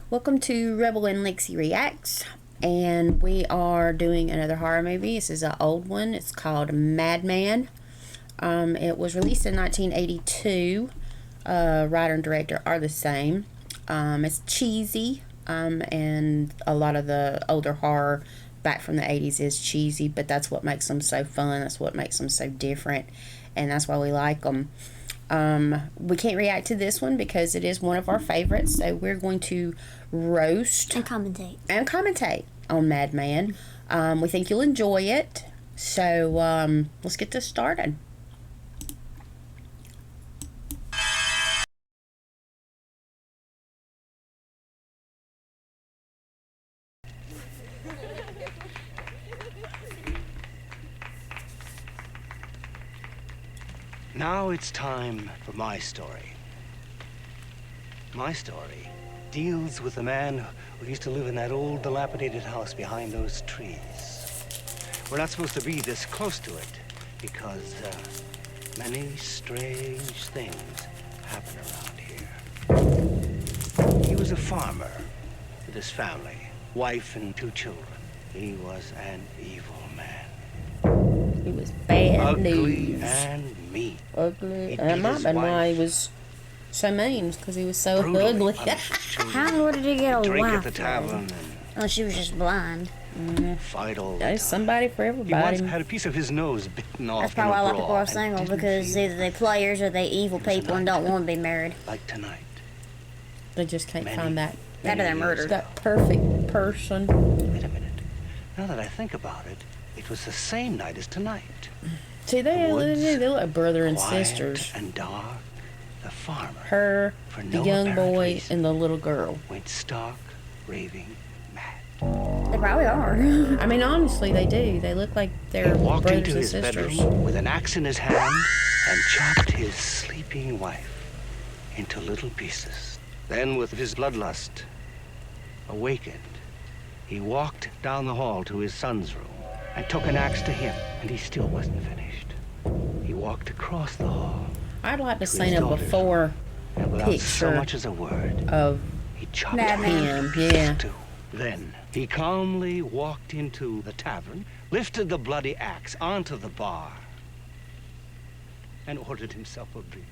Welcome to Rebel and Lexi Reacts, and we are doing another horror movie. This is an old one. It's called Madman. It was released in 1982. Writer and director are the same. It's cheesy, and a lot of the older horror back from the 80s is cheesy, but that's what makes them so fun. That's what makes them so different, and that's why we like them. We can't react to this one because it is one of our favorites, so we're going to roast and commentate on Madman. We think you'll enjoy it, so let's get this started. Now it's time for my story. My story deals with a man who used to live in that old dilapidated house behind those trees. We're not supposed to be this close to it because many strange things happen around here. He was a farmer with his family, wife and 2 children. He was an evil man. He was bad Ugly news. and mean. Ugly. That might have been why he was so mean, because he was so ugly. How did he get a Drink wife? at the tavern Oh, she was just blind. and fight all the There's time. somebody for He everybody. once had a piece of his nose bitten off. That's probably why a lot of people are and single, didn't because feel either they players or they evil people and don't want to be married. like tonight. They just can't Many, find that That or they're murdered. that perfect person. Wait a minute. Now that I think about it, it was the same night as tonight. See, they look like brother and Quiet sisters. and dark. The farmer Her, for the no young apparent boy, reason, and the little girl. went stark, raving mad. They probably are. I mean, honestly, they do. They look like He they're walked brothers into and his sisters. bedroom with an axe in his hand and chopped his sleeping wife into little pieces. Then, with his bloodlust awakened, he walked down the hall to his son's room and took an axe to him, and he still wasn't finished. He walked across the hall I'd like to to see his a daughter's before room, and without so picture much as a word, of he chopped Madman. her into him, pieces too. Then he calmly walked into the tavern, lifted the bloody axe onto the bar, and ordered himself a beer.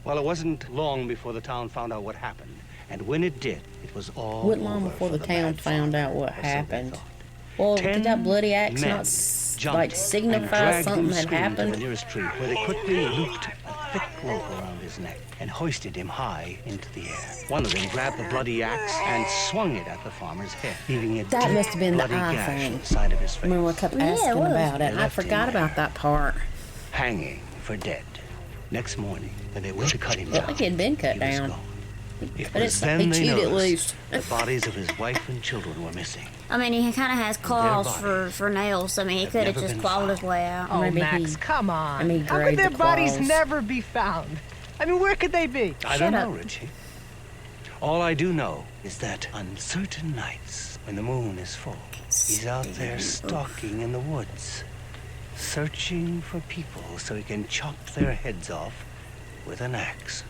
Well, it wasn't long before the town found out what happened, and when it did, it was all Wasn't long over before for the town mad found farmer, out what or so they happened. thought. Well, 10 did that bloody axe men not jumped like and signify dragged something him had screaming to the happened? nearest tree, where they quickly looped a thick rope around his neck and hoisted him high into the air. One of them grabbed the bloody axe and swung it at the farmer's head, leaving a That deep must have been the bloody eye gash thing. on the side of his face. Remember, I kept Yeah, it asking was. about They it. I left him forgot there. about that part. Hanging for dead. Next morning, when they went to cut him Looked down, like he had been cut he was down. gone. It But was it's then he they chewed it noticed loose. the bodies of his wife and children were missing. I mean, he kind of has claws bodies for nails. I mean, he have could have never just been clawed his found. way out. Oh, Maybe Max, he- come on. I mean, How grade could their the bodies claws. never be found? I mean, where could they be? I Shut don't up. know, Richie. All I do know is that on certain nights, when the moon is full, he's out there stalking in the woods, searching for people so he can chop their heads off with an axe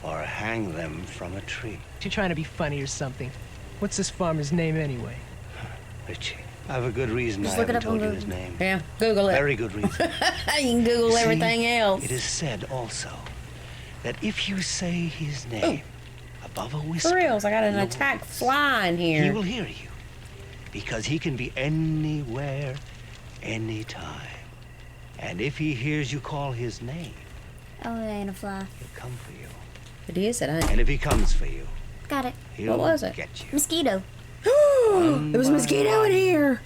or hang them from a tree. You trying to be funny or something? What's this farmer's name anyway? Richie, I have a good reason Just I look it haven't up on told you Google. his name. Yeah, Google it. Very good reason. You can Google See, everything else. It is said also that if you say his name above a whisper, For reals, I got an in the attack woods, flying he here. will hear you, because he can be anywhere, anytime. And if he hears you call his name, Oh, it ain't a fly. he'll come for you. It is, it ain't. And if he comes for you, Got it. he'll What was it? get you. Mosquito. There was a mosquito in here.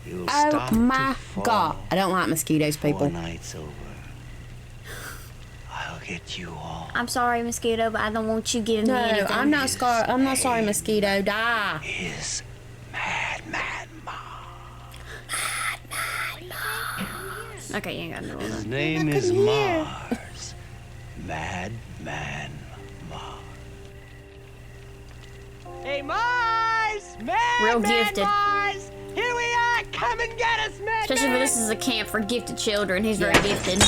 You'll Oh start my to fall God. I don't like mosquitoes, 4 people. nights over. I'll get you all. I'm sorry, mosquito, but I don't want you giving No, me anything. I'm not scar. I'm not sorry, mosquito. Die. Is Madman Mars. Okay, you ain't got no His one. name is couldn't hear. Mars. Madman Mars. Hey, Mars! Man, Real gifted. Mars! Here we are! Come and get us, man! Especially for this is a camp for gifted children. He's very Yeah. gifted.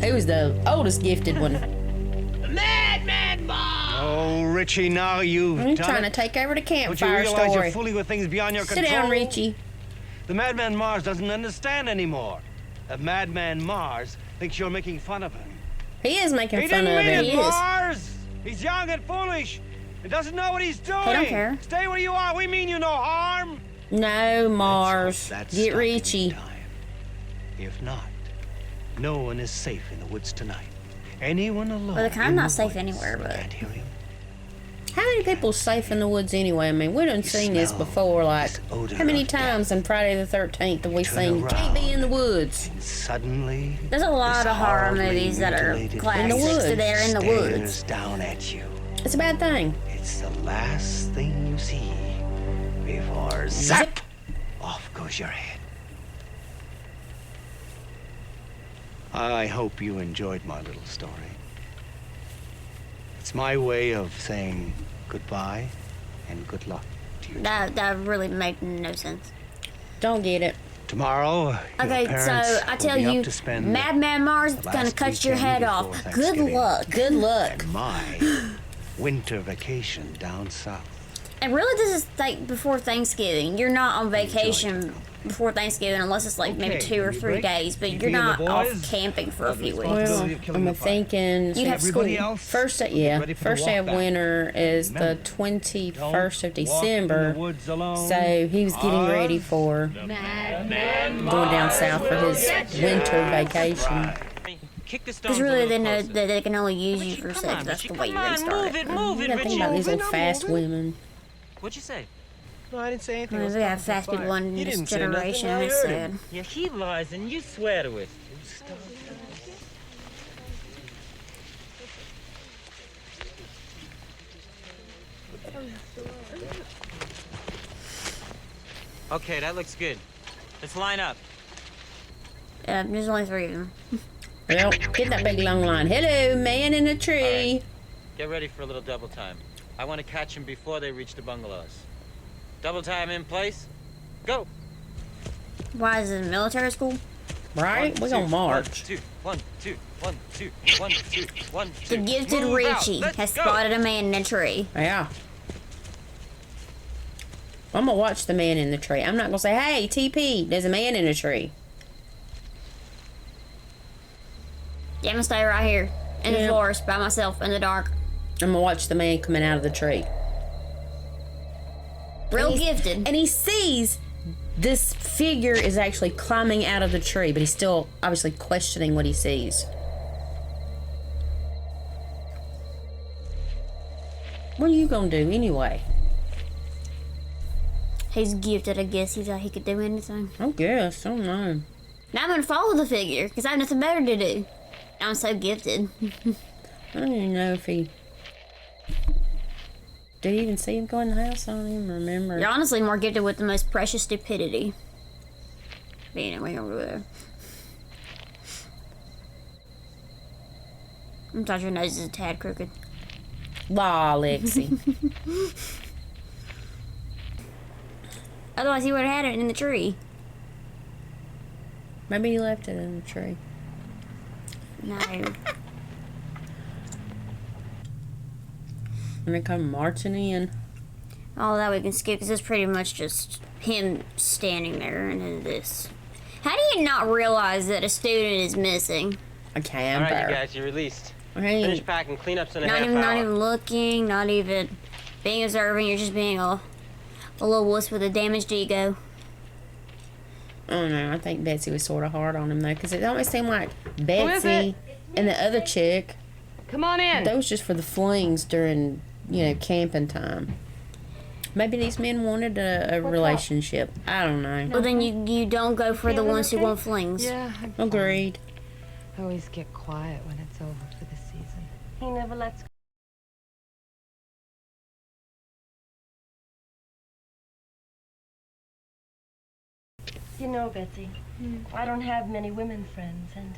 Who was the oldest gifted one? Madman Mars! Oh, Richie, now you've I'm done trying it. to take over the Don't you campfire realize story. you're fooling with things beyond your Sit control? down, Richie. The Madman Mars doesn't understand anymore. The Madman Mars thinks you're making fun of him. He is making He fun didn't of mean him. it, He is. Mars! He's young and foolish. He doesn't know what he's doing. He don't care. Stay where you are. We mean you no harm. No, Mars. That's Get Stalking Richie. time. If not, no one is safe in the woods tonight. Anyone alone. Well, they're kind of in not the safe woods anywhere, but can't hear him. How many people safe in the woods anyway? I mean, we done seen this smell before. Like, this odor how many of death. times in Friday the 13th have we Turn seen can't be around. in the woods? And suddenly, there's a lot this of horror horribly movies that are mutilated classics woods. that are in the stares woods. down at you. It's a bad thing. It's the last thing you see before zap, off goes your head. I hope you enjoyed my little story. It's my way of saying goodbye and good luck to you. That really made no sense. Don't get it. Tomorrow, Okay, your parents so I will tell be up you, to spend Madman Mars is the gonna last cut your weekend head before off. Good Thanksgiving. luck. Good luck. and my winter vacation down south. And really, this is like before Thanksgiving. You're not on vacation it. before Thanksgiving unless it's like maybe Okay, 2 or you 3 break? days. But You you're and the not off boys? camping for a few weeks. Well, Possibility of killing I'm the fire. thinking You'd have school. Everybody else? first day, Get yeah, ready for the first day of walk back. winter is the Remember, 21st of Don't walk in December. the woods alone. So he was getting ready for going down south for his winter vacation. Because really, they know that they can only use you for sex. That's the way you're gonna start it. You gotta think about these old fast women. What'd you say? No, I didn't say anything. I mean, we have fast people in He this didn't say nothing, generation. I It's heard sad. him. Yeah, he lies and you swear to it. Okay, that looks good. Let's line up. There's only 3 of them. Well, get that big long line. Hello, man in a tree. Get ready for a little double time. I want to catch them before they reach the bungalows. Double time in place. Go. Why is it a military school? Right? We're gonna march. 1, 2, 1, 2, 1, 2, 1, 2. The gifted Move out. Richie Let's has go. spotted a man in a tree. Yeah. I'm gonna watch the man in the tree. I'm not gonna say, hey, TP, there's a man in a tree. Yeah, I'm gonna stay right here in the Yeah. forest by myself in the dark. I'm gonna watch the man coming out of the tree. Real And he's- gifted. And he sees this figure is actually climbing out of the tree, but he's still obviously questioning what he sees. What are you gonna do anyway? He's gifted, I guess. He thought he could do anything. I guess. I don't know. Now I'm gonna follow the figure because I have nothing better to do. I'm so gifted. I don't even know if he... Did he even see him go in the house? I don't even remember. You're honestly more gifted with the most precious stupidity. But anyway, over there. I thought your nose is a tad crooked. Law, Lexi. Otherwise, he would have had it in the tree. Maybe he left it in the tree. No. And they come marching in. All that we can skip because it's pretty much just him standing there and then this. How do you not realize that a student is missing? A All camper. right, you guys, you're released. Hey, Finish packing, cleanup's in a Not half even, hour. not even looking, not even being observing. You're just being a little wuss with a damaged ego. I don't know. I think Betsy was sort of hard on him though, because it almost seemed like Betsy and the other chick, Come on in. those just for the flings during, you know, camping time. Maybe these men wanted a relationship. I don't know. Well, then you don't go for the Feeling ones who okay? want flings. Yeah. Agreed. I always get quiet when it's over for the season. He never lets. You know, Betsy, I don't have many women friends, and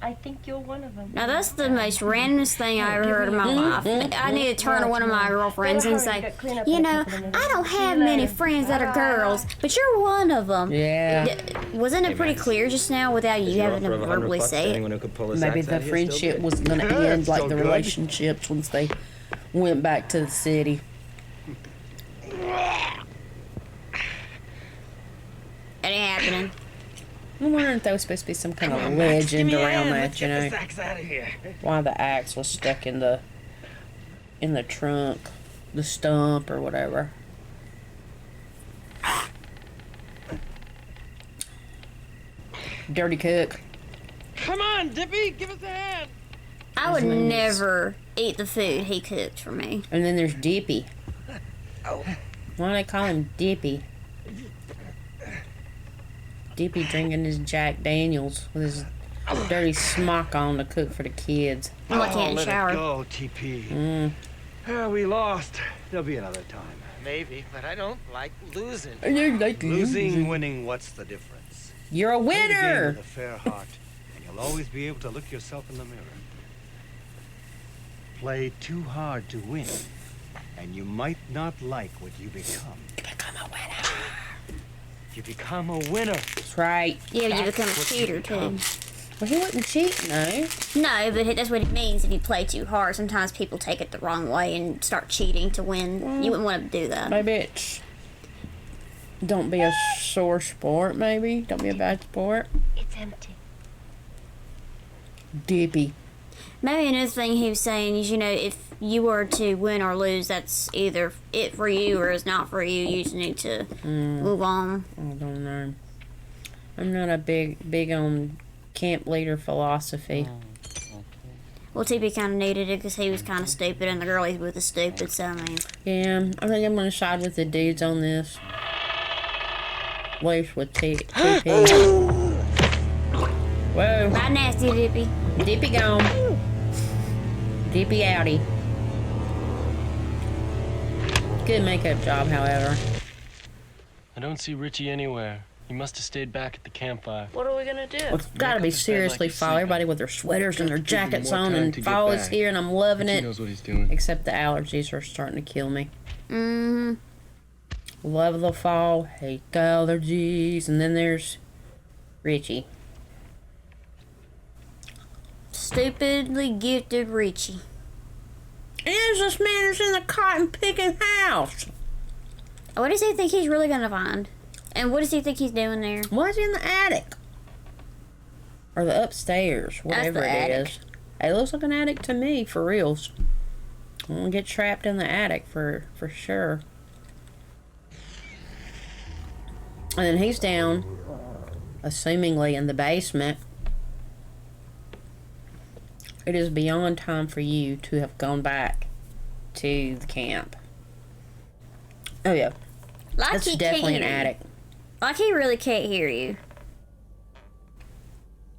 I think you're one of them. Now that's the most randomest thing I ever heard in my life. I need to turn to one of my girlfriends and say, you know, I don't have many friends that are girls, but you're one of them. Yeah. Wasn't it pretty clear just now without you having to verbally say it? Anyone who could pull his Maybe axe the out of here is still friendship good. was gonna end like Still the good. relationships once they Went back to the city. That ain't happening. I'm wondering if there was supposed to be some kind of legend around that, you know? Get this axe out of here. Why the axe was stuck in the trunk, the stump or whatever. Dirty cook. Come on, Dippy, give us a hand. I would never eat the food he cooked for me. And then there's Dippy. Why do they call him Dippy? Dippy drinking his Jack Daniels with his dirty smock on to cook for the kids. I'm lucky in the let shower. it go, TP. We lost. There'll be another time. Maybe, but I don't like losing. Losing, winning, what's the difference? You're a Play the game winner! with a fair heart, and you'll always be able to look yourself in the mirror. Play too hard to win, and you might not like what you become. Become a winner. You become a winner. That's right. Yeah, you become a what you cheater become. too. Well, he wasn't cheating, no. No, but that's what it means if you play too hard. Sometimes people take it the wrong way and start cheating to win. You wouldn't want to do that. Maybe it's... Don't be a sore sport, maybe. Don't be a bad sport. It's empty. Dippy. Maybe another thing he was saying is, you know, if you were to win or lose, that's either it for you or it's not for you. You just need to move on. I don't know. I'm not a big on camp leader philosophy. Well, TP kind of needed it because he was kind of stupid and the girl he's with is stupid, so I mean. Yeah, I think I'm going to side with the dudes on this. At least with TP. Whoa. Right nasty, Dippy. Dippy gone. Dippy outie. Good makeup job, however. I don't see Richie anywhere. He must have stayed back at the campfire. What are we gonna do? Well, it's got to be seriously fall. Everybody with their sweaters and their jackets more on, time and to get fall is back. here, and I'm loving Richie it. knows what he's doing. Except the allergies are starting to kill me. Mm-hmm. Love the fall, hate the allergies, and then there's Richie. Stupidly gifted Richie. And there's this man who's in the cotton picking house. What does he think he's really gonna find? And what does he think he's doing there? What's in the attic? Or the upstairs, whatever the it attic. is. It looks like an attic to me, for reals. I won't get trapped in the attic for sure. And then he's down, assumingly in the basement. It is beyond time for you to have gone back to the camp. Oh yeah, Like that's he definitely an can't hear you. attic. Like he really can't hear you.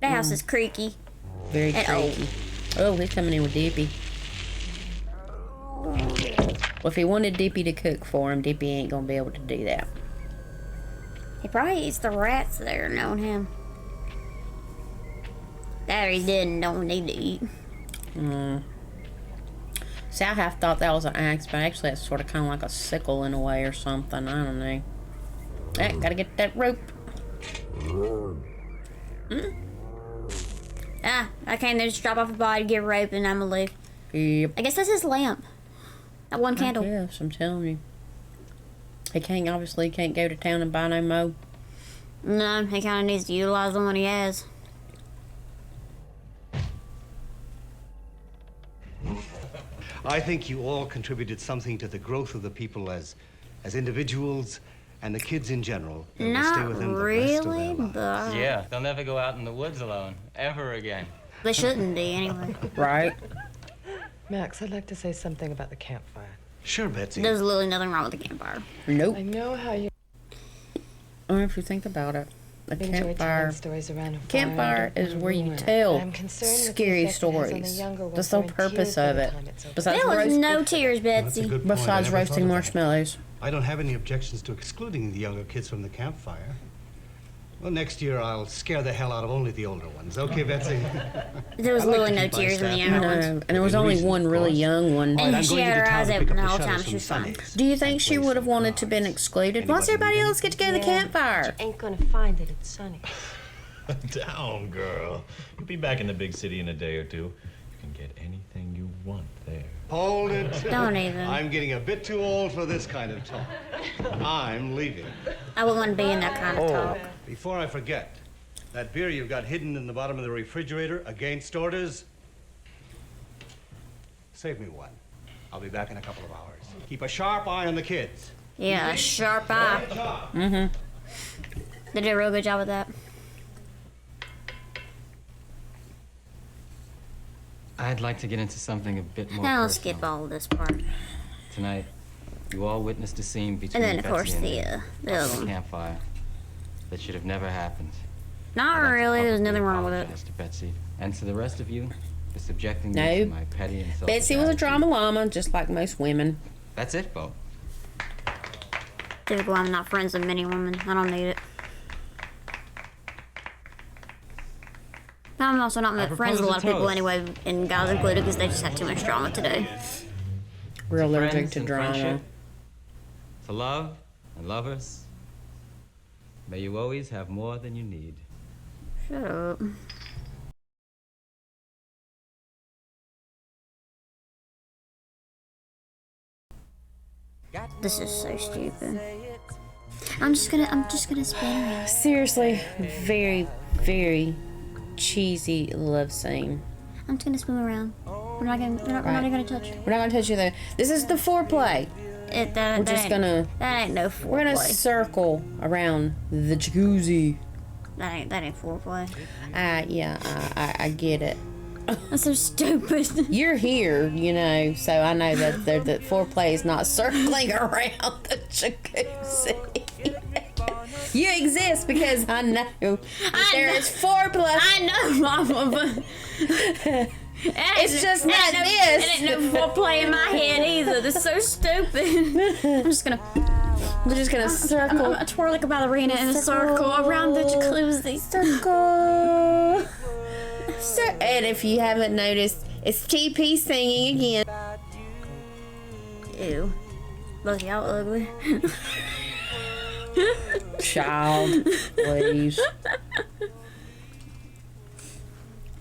The house is creaky. Very And creaky. Oh, he's coming in with Dippy. Well, if he wanted Dippy to cook for him, Dippy ain't gonna be able to do that. He probably eats the rats there, knowing him. That or he did and don't need to eat. See, I half thought that was an axe, but actually it's sort of kind of like a sickle in a way or something. I don't know. Hey, gotta get that rope. I can't just drop off a body, get a rope, and I'm gonna leave. Yep. I guess that's his lamp. That one candle. Yes, I'm telling you. He can't go to town and buy no more. No, he kind of needs to utilize the one he has. I think you all contributed something to the growth of the people as individuals and the kids in general. That will stay Not with them the rest of their really, lives. but Yeah, they'll never go out in the woods alone, ever again. they shouldn't be anyway. Right? Max, I'd like to say something about the campfire. Sure, Betsy. There's literally nothing wrong with the campfire. Nope. I know how you Or if you think about it, the enjoy campfire. telling stories around a fire. Campfire and is don't where you ruin it. tell I'm concerned with the scary effect it has on the stories. younger ones That's the who whole are in purpose tears by of the it. time it's over. Besides There was roast- no tears, That's a Betsy. good point. besides I never thought roasting of that. marshmallows. I don't have any objections to excluding the younger kids from the campfire. Well, next year I'll scare the hell out of only the older ones. Okay, Betsy? There was I like literally to no keep my tears in the staff younger No, ones. and there was Within only reason, one of really course. young one. And I'm she going had into her town eyes to open pick the up whole the time. shutters She was from fine. Sundays Do you think and she play would have some wanted to been cards. excluded? Why's Anybody everybody need else get to go to the Yeah. campfire? Ain't gonna find it. It's sunny. Down, girl. You'll be back in the big city in a day or two. You can get anything you want there. Hold it. Don't even. I'm getting a bit too old for this kind of talk. I'm leaving. I wouldn't want to be in that kind of talk. Before I forget, that beer you've got hidden in the bottom of the refrigerator against orders, save me one. I'll be back in a couple of hours. Keep a sharp eye on the kids. Yeah, a sharp eye. Mm-hmm. They did a real good job with that. I'd like to get into something a bit more Now personal. let's skip all of this part. Tonight, you all witnessed a scene between And then, of Betsy course, and the me other at the one. campfire that should have never happened. Not I'd like to really. There's publicly nothing wrong with it. apologize to Betsy, and to the rest of you for subjecting No. me to my petty and selfish Betsy was a attitude. drama llama, just like most women. That's it, Bo. Typical, I'm not friends with many women. I don't need it. I'm also not friends with a lot of people toast. anyway, and guys included, because they just have too much drama today. Real To allergic friends to and drama. friendship, to love and lovers, may you always have more than you need. Shut up. This is so stupid. I'm just gonna spin around. Seriously, very, very cheesy love scene. I'm just gonna spin around. We're not gonna touch. We're not gonna touch you though. This is the foreplay. We're just gonna. That ain't no We're gonna foreplay. circle around the jacuzzi. That ain't foreplay. I get it. That's so stupid. You're here, you know, so I know that the foreplay is not circling around the jacuzzi. You exist because I know that there is foreplay. I know, Mama, but it's just not this. It ain't no foreplay in my head either. That's so stupid. We're just gonna circle. I twirl like a ballerina in a circle around the jacuzzi. Circle. And if you haven't noticed, it's TP singing again. Ew. Look, y'all ugly. Child, please.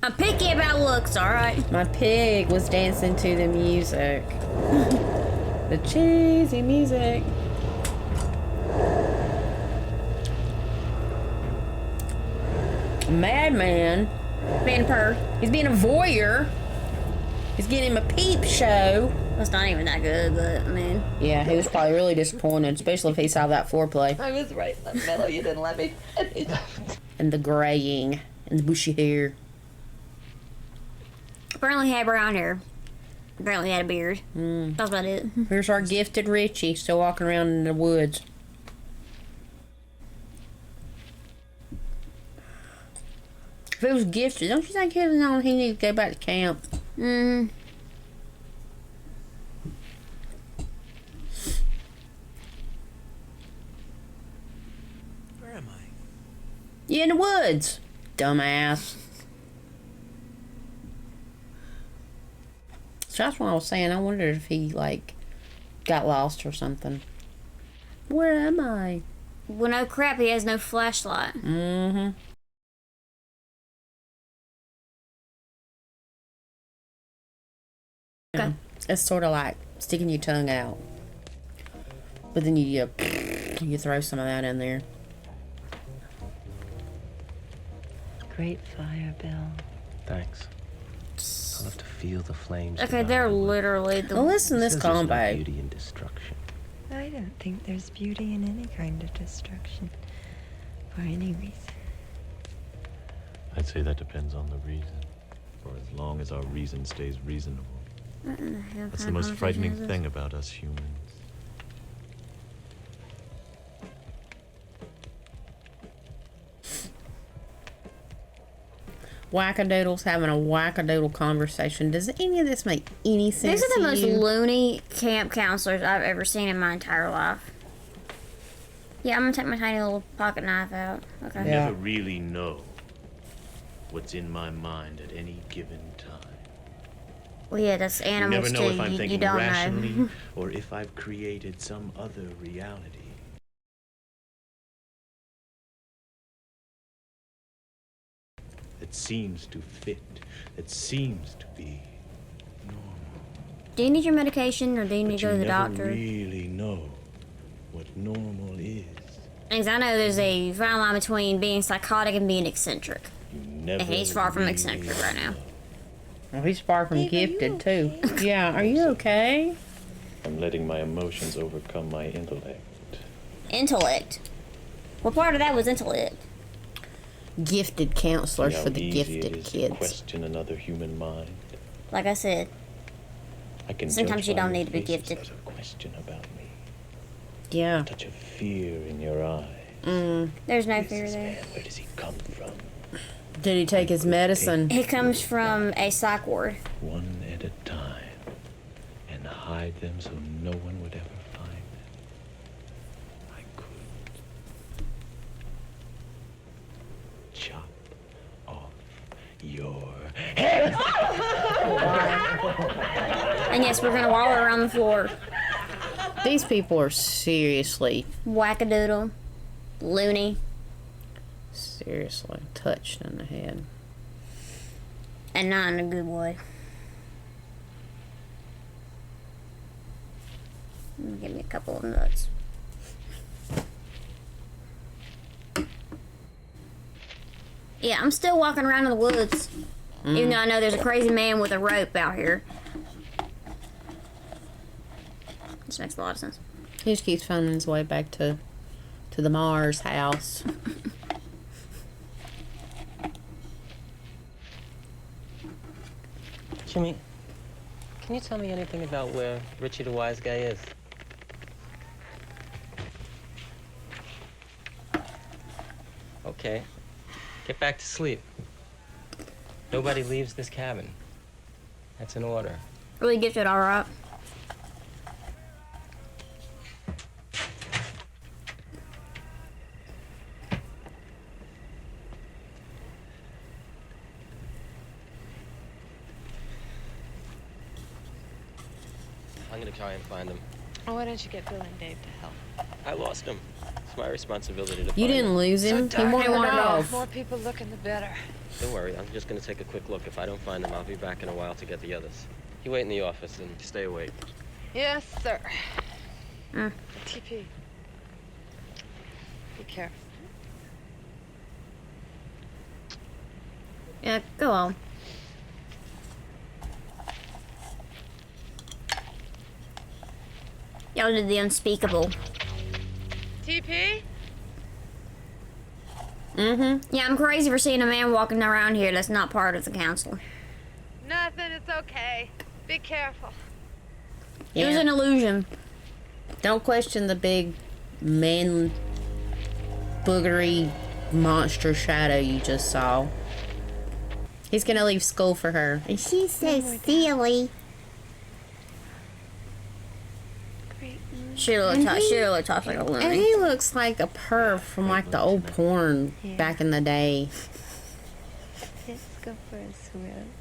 I'm picky about looks, alright? My pig was dancing to the music. The cheesy music. Madman. Being a purr. He's being a voyeur. He's getting him a peep show. That's not even that good, but I mean. Yeah, he was probably really disappointed, especially if he saw that foreplay. I was right, that mellow, you didn't let me finish. And the graying and the bushy hair. Apparently he had brown hair. Apparently he had a beard. That's about it. Here's our gifted Richie, still walking around in the woods. If it was gifted, don't you think he needs to go back to camp? Mm. Where am I? You in the woods, dumbass. So that's what I was saying. I wondered if he, like, got lost or something. Where am I? Well, no crap, he has no flashlight. Mm-hmm. Okay. It's sort of like sticking your tongue out. But then you throw some of that in there. Great fire, Bill. Thanks. I'll have to feel the flames. Okay, they're literally the. Well, listen to this Says there's no combo. beauty in destruction. I don't think there's beauty in any kind of destruction. For any reason. I'd say that depends on the reason. For as long as our reason stays reasonable. What in the hell That's kind the of most conversation frightening is this? thing about us humans. Wackadoodles having a wackadoodle conversation. Does any of this make any sense? These are the most to you? loony camp counselors I've ever seen in my entire life. Yeah, I'm gonna take my tiny little pocket knife out. Okay. You never really know what's in my mind at any given time. Well, yeah, that's You animals never know too. if I'm You thinking don't rationally know. or if I've created some other reality. That seems to fit, that seems to be normal. Do you need your medication, or do you need to go to the You never doctor? really know what normal is. Because I know there's a fine line between being psychotic and being eccentric. You never And he's far from really eccentric right now. Well, he's far from gifted, too. Yeah, are you okay? I'm letting my emotions overcome my intellect. Intellect? What part of that was intellect? Gifted counselors See how for the easy it gifted is to kids. question another human mind. Like I said, I can sometimes judge you by don't your need to be face gifted. without a question about me. Yeah. A touch of fear in your eyes. There's no fear there. Where does he come from? Did he take his medicine? He comes from a psych ward. One at a time, and hide them so no one would ever find them. I could chop off your head. And yes, we're gonna wallow around the floor. These people are seriously, Wackadoodle. Loony. seriously touched in the head. And not in a good way. Give me a couple of nuts. Yeah, I'm still walking around in the woods. Even though I know there's a crazy man with a rope out here. This makes a lot of sense. He just keeps finding his way back to the Mars house. Jimmy, can you tell me anything about where Richie the Wise Guy is? Okay. Get back to sleep. Nobody leaves this cabin. That's an order. Really gifted, alright. I'm gonna try and find him. Why don't you get Bill and Dave to help? I lost him. It's my responsibility to find You didn't him. lose him. He wandered off. More people looking, the better. Don't worry, I'm just gonna take a quick look. If I don't find him, I'll be back in a while to get the others. You wait in the office and stay awake. Yes, sir. TP. Be careful. Yeah, go on. Y'all did the unspeakable. TP? Yeah, I'm crazy for seeing a man walking around here that's not part of the council. Nothing, it's okay. Be careful. It was an illusion. Don't question the big man boogery monster shadow you just saw. He's gonna leave school for her. And she's so silly. She looked tough like a And loony. he looks like a perv from like the old porn back in the day. Let's go for a swim.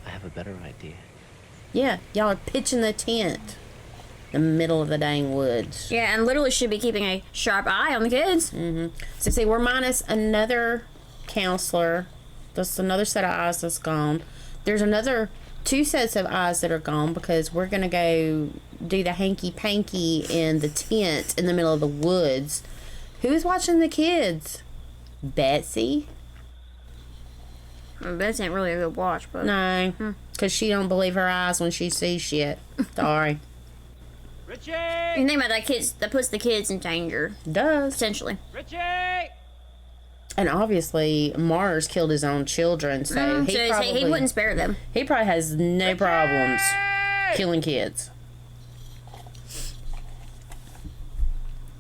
I have a better idea. Yeah, y'all are pitching the tent in the middle of the dang woods. Yeah, and literally should be keeping a sharp eye on the kids. So see, we're minus another counselor. That's another set of eyes that's gone. There's another 2 sets of eyes that are gone because we're gonna go do the hanky-panky in the tent in the middle of the woods. Who's watching the kids? Betsy? Well, Betsy ain't really a good watch, but... No, because she don't believe her eyes when she sees shit. Sorry. Richie! You think about that puts the kids in danger. Does. Potentially. Richie! And obviously, Mars killed his own children, so he wouldn't spare them. He probably has no problems killing kids.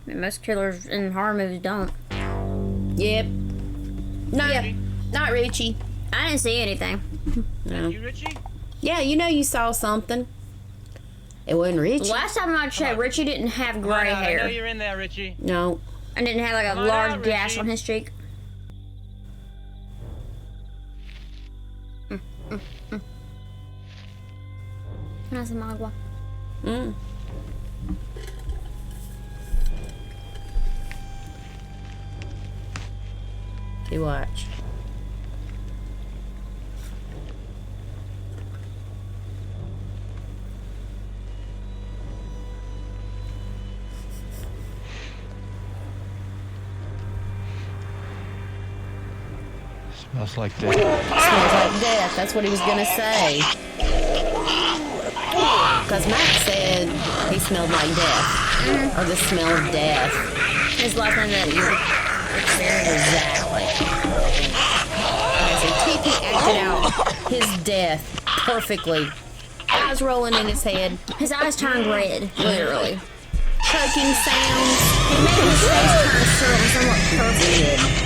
Most killers in horror movies don't. Yep. Not Richie. I didn't see anything. No. You, Richie? Yeah, you know you saw something. It wasn't Richie. Last time I checked, Richie didn't have gray I know hair. you're in there, Richie. No. And didn't have like a Come on large out, gash Richie. on his cheek. Can I have some agua? You watch. Smells like death. Smells like death. That's what he was gonna say. Because Max said he smelled like death. Or the smell of death. His last name that you exactly. Okay, so TP acted out his death perfectly. Eyes rolling in his head. His eyes turned red, literally. Choking sounds. He made his face turn somewhat purple.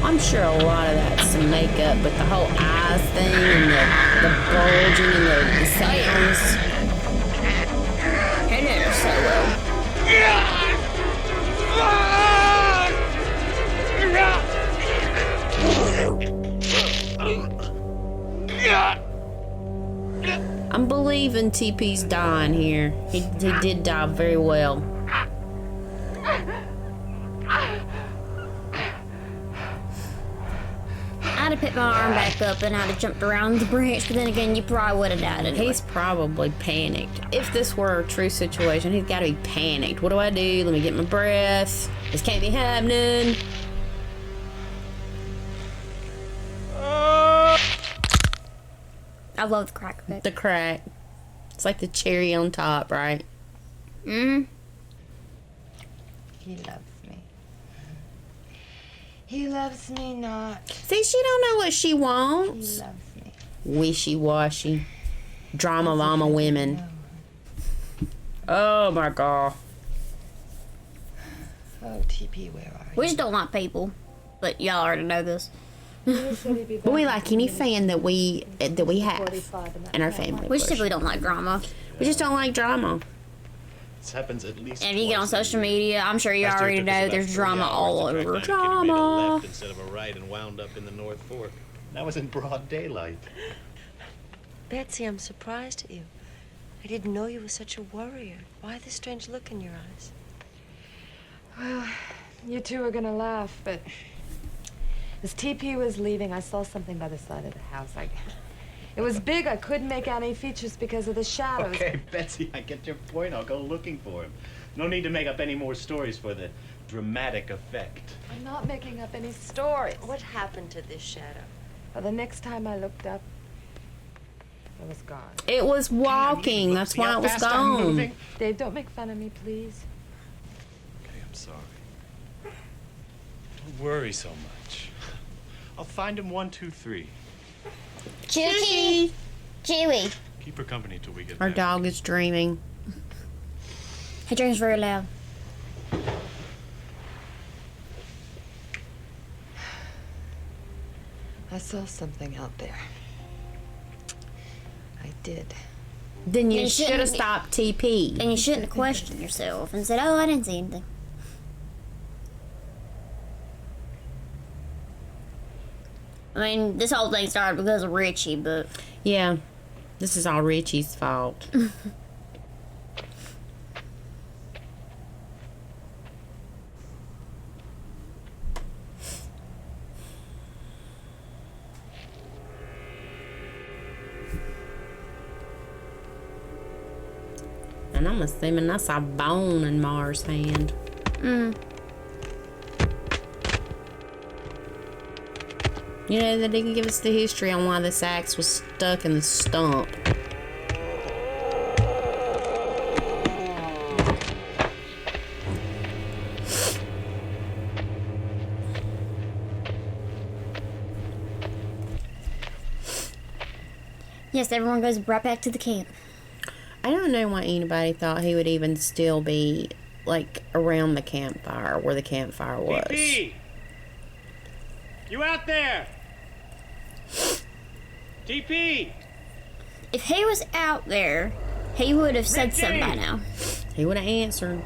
I'm sure a lot of that's some makeup, but the whole eyes thing and the bulging and the sounds. He did it so well. I'm believing TP's dying here. He did die very well. I'd have picked my arm back up and I'd have jumped around the branch, but then again, you probably would have died anyway. He's probably panicked. If this were a true situation, he's got to be panicked. What do I do? Let me get my breath. This can't be happening. I love the crack effect. The crack. It's like the cherry on top, right? He loves me. He loves me not. See, she don't know what she wants. He loves me. Wishy-washy. Drama llama women. Oh my god. Oh, TP, where are you? We just don't like people, but y'all already know this. But we like any fan that we have in our family. We typically don't like drama. We just don't like drama. This happens at least. And if you get on social media, I'm sure you already know there's drama all over. Drama. Left instead of a right and wound up in the North Fork. That was in broad daylight. Betsy, I'm surprised at you. I didn't know you were such a warrior. Why the strange look in your eyes? Well, you two are gonna laugh, but as TP was leaving, I saw something by the side of the house. It was big. I couldn't make out any features because of the shadows. Okay, Betsy, I get your point. I'll go looking for him. No need to make up any more stories for the dramatic effect. I'm not making up any stories. What happened to this shadow? Well, the next time I looked up, it was gone. It was walking. That's why it was gone. Dave, don't make fun of me, please. Okay, I'm sorry. Don't worry so much. I'll find him 1, 2, 3. Chewy! Chewy! Keep her company till we get Our back. dog is dreaming. He dreams very loud. I saw something out there. I did. Then you You should shouldn't- have stopped TP. And you shouldn't have questioned yourself and said, oh, I didn't see anything. I mean, this whole thing started because of Richie, but... Yeah, this is all Richie's fault. And I'm assuming that's a bone in Mars' hand. You know, they didn't give us the history on why this axe was stuck in the stump. Yes, everyone goes right back to the camp. I don't know why anybody thought he would even still be, like, around the campfire, where the campfire was. TP! You out there? TP! If he was out there, he would have said something by now. He would have answered.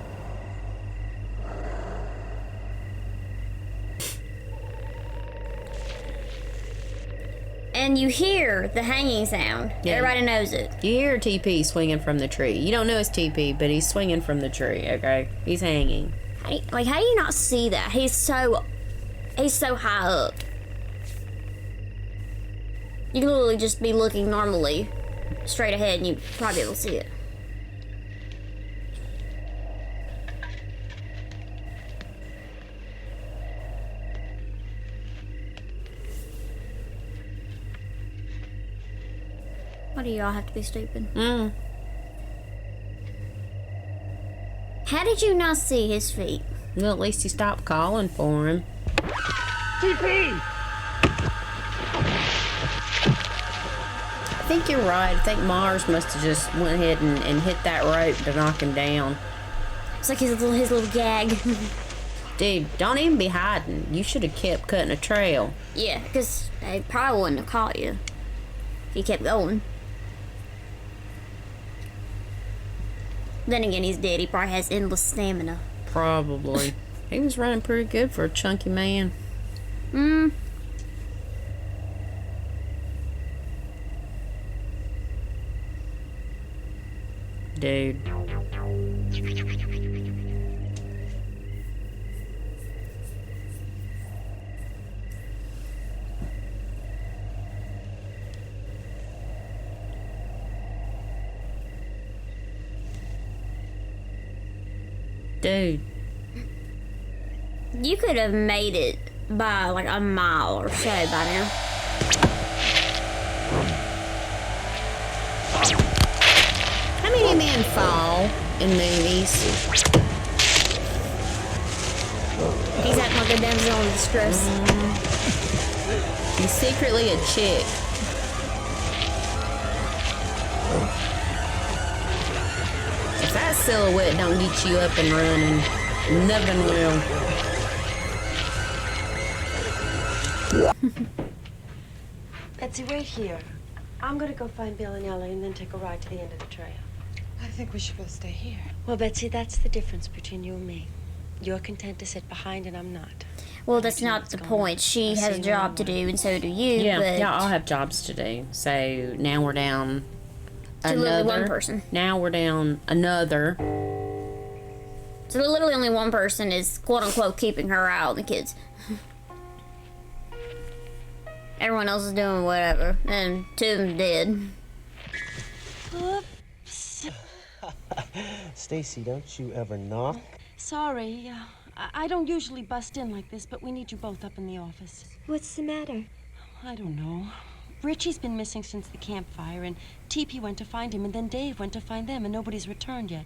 And you hear the hanging sound. Yeah. Everybody knows it. You hear TP swinging from the tree. You don't know it's TP, but he's swinging from the tree, okay? He's hanging. How do you not see that? He's so high up. You can literally just be looking normally straight ahead and you probably be able to see it. Why do y'all have to be stupid? Mm. How did you not see his feet? Well, at least he stopped calling for him. TP! I think you're right. I think Mars must have just went ahead and hit that rope to knock him down. It's like his little gag. Dude, don't even be hiding. You should have kept cutting a trail. Yeah, because they probably wouldn't have caught you if you kept going. Then again, he's dead. He probably has endless stamina. Probably. He was running pretty good for a chunky man. Hmm. Dude. Dude. You could have made it by like a mile or so by now. How many men fall in movies? He's acting like a damsel in distress. He's secretly a chick. If that silhouette don't get you up and running, nothing will. Betsy, wait here. I'm gonna go find Bill and Ellie and then take a ride to the end of the trail. I think we should both stay here. Well, Betsy, that's the difference between you and me. You're content to sit behind and I'm not. Well, that's not the point. She has a job to do, and so do you. Yeah, but yeah, all have jobs to do. So now we're down to literally one person. Now we're down another. So literally only one person is quote unquote keeping her eye on the kids. Everyone else is doing whatever, and two of them dead. Oops. Stacy, don't you ever knock? Sorry, I don't usually bust in like this, but we need you both up in the office. What's the matter? I don't know. Richie's been missing since the campfire, and TP went to find him, and then Dave went to find them, and nobody's returned yet.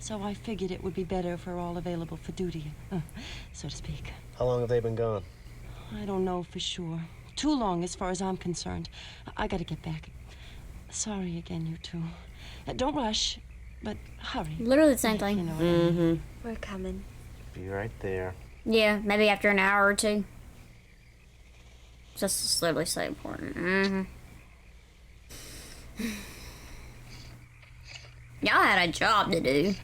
So I figured it would be better if we're all available for duty, so to speak. How long have they been gone? I don't know for sure. Too long as far as I'm concerned. I gotta get back. Sorry again, you two. Don't rush, but hurry. Literally the same thing. You know what I mean. We're coming. Be right there. Yeah, maybe after an hour or two. Just literally so important. Y'all had a job to do.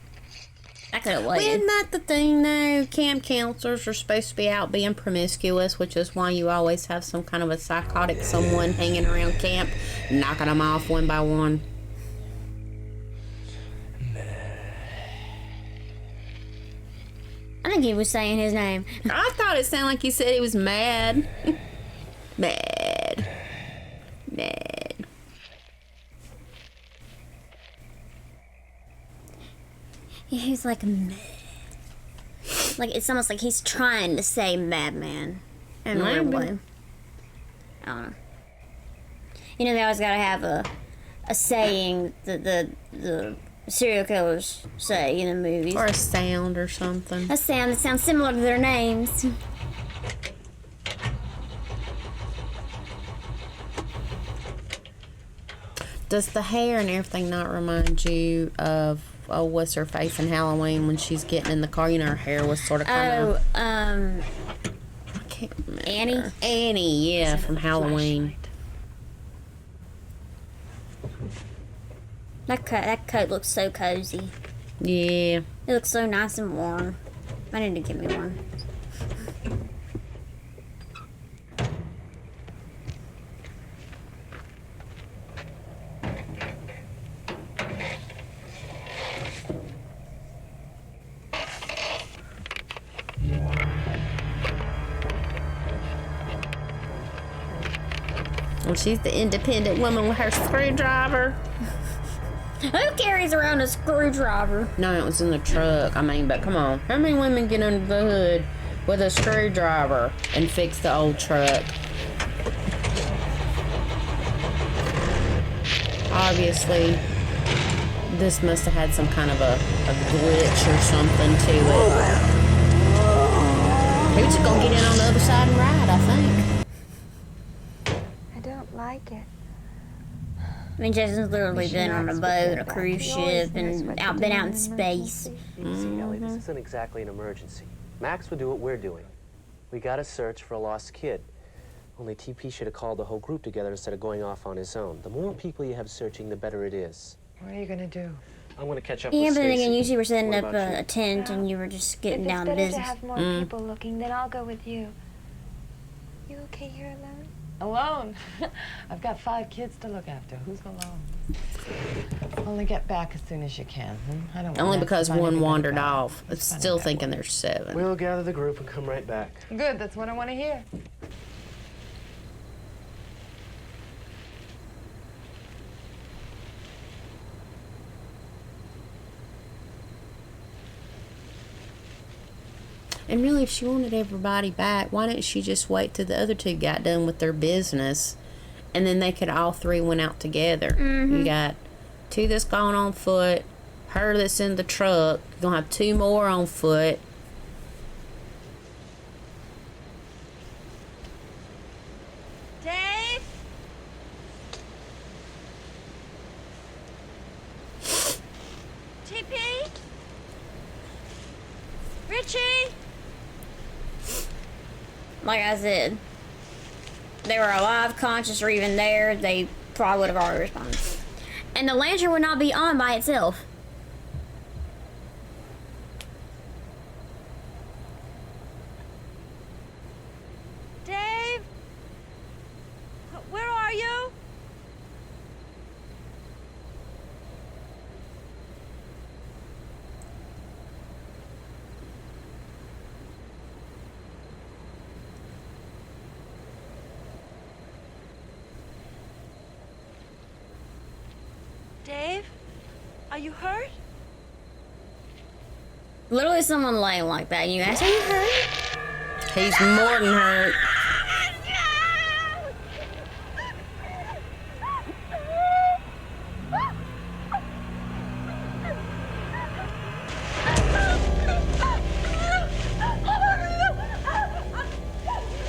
I could have waited. Isn't that the thing, though? Camp counselors are supposed to be out being promiscuous, which is why you always have some kind of a psychotic someone hanging around camp, knocking them off one by one. I think he was saying his name. I thought it sounded like he said he was mad. Mad. Mad. Yeah, he's like, mad. Like, it's almost like he's trying to say Madman. In a weird way. I don't know. You know, they always gotta have a saying that the serial killers say in the movies. Or a sound or something. A sound that sounds similar to their names. Does the hair and everything not remind you of, oh, what's her face in Halloween when she's getting in the car? You know, her hair was sort of kind of... I can't remember. Annie? Annie, yeah, from Halloween. That coat looks so cozy. Yeah. It looks so nice and warm. I need to get me one. Well, she's the independent woman with her screwdriver. Who carries around a screwdriver? No, it was in the truck. I mean, but come on. How many women get under the hood with a screwdriver and fix the old truck? obviously, this must have had some kind of a glitch or something to it. He was just gonna get in on the other side and ride, I think. I don't like it. I mean, Jason's literally been on a boat, a cruise ship, and been out in space. See, Ellie, this isn't exactly an emergency. Max would do what we're doing. We gotta search for a lost kid. Only TP should have called the whole group together instead of going off on his own. The more people you have searching, the better it is. What are you gonna do? I'm gonna catch up Yeah, with but then Stacy. again, usually we're setting What up about you? a tent and you were just getting down to If it's business. better to have more people looking, then I'll go with you. You okay here alone? Alone? I've got 5 kids to look after. Who's alone? Only get back as soon as you can. I don't want Only Max to because find one everybody wandered gone. off. I'm still thinking there's 7. We'll gather the group and come right back. Good, that's what I want to hear. And really, if she wanted everybody back, why didn't she just wait till the other 2 got done with their business, and then they could all 3 went out together? You got 2 that's gone on foot, her that's in the truck. You're gonna have 2 more on foot. Dave? TP? Richie? Like I said, they were alive, conscious, or even there, they probably would have already responded. And the lantern would not be on by itself. Dave? Where are you? Dave? Are you hurt? Literally someone laying like that, and you ask, are you hurt? He's more than hurt.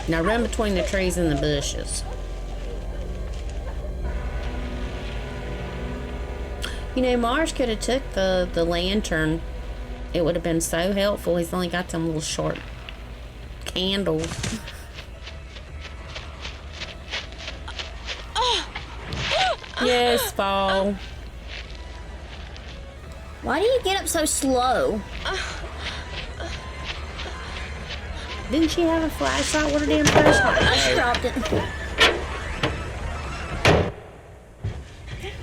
Now run between the trees and the bushes. You know, Mars could have took the lantern. It would have been so helpful. He's only got some little short candles. Yes, Fall. Why do you get up so slow? Didn't she have a flashlight? What a damn flashlight? I dropped it.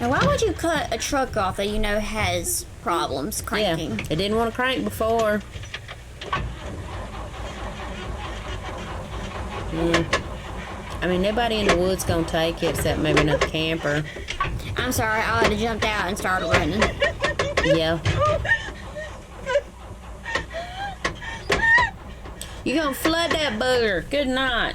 Now, why would you cut a truck off that you know has problems cranking? Yeah, it didn't want to crank before. I mean, nobody in the woods gonna take it except maybe another camper. I'm sorry, I would have jumped out and started running. Yeah. You gonna flood that booger. Good night.